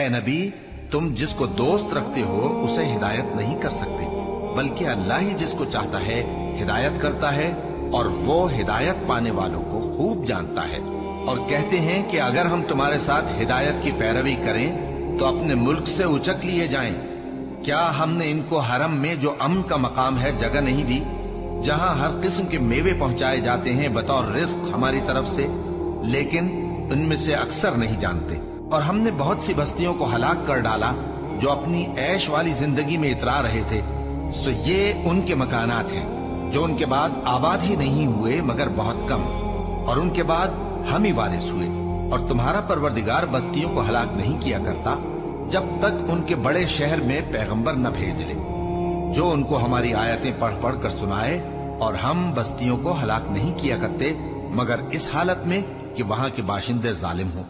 اے نبی تم جس کو دوست رکھتے ہو اسے ہدایت نہیں کر سکتے، بلکہ اللہ ہی جس کو چاہتا ہے ہدایت کرتا ہے، اور وہ ہدایت پانے والوں کو خوب جانتا ہے۔ اور کہتے ہیں کہ اگر ہم تمہارے ساتھ ہدایت کی پیروی کریں تو اپنے ملک سے اچک لیے جائیں۔ کیا ہم نے ان کو حرم میں جو امن کا مقام ہے جگہ نہیں دی، جہاں ہر قسم کے میوے پہنچائے جاتے ہیں بطور رزق ہماری طرف سے؟ لیکن ان میں سے اکثر نہیں جانتے۔ اور ہم نے بہت سی بستیوں کو ہلاک کر ڈالا جو اپنی عیش والی زندگی میں اترا رہے تھے، سو یہ ان کے مکانات ہیں جو ان کے بعد آباد ہی نہیں ہوئے مگر بہت کم، اور ان کے بعد ہم ہی وارث ہوئے۔ اور تمہارا پروردگار بستیوں کو ہلاک نہیں کیا کرتا جب تک ان کے بڑے شہر میں پیغمبر نہ بھیج لے جو ان کو ہماری آیتیں پڑھ پڑھ کر سنائے، اور ہم بستیوں کو ہلاک نہیں کیا کرتے مگر اس حالت میں کہ وہاں کے باشندے ظالم ہوں۔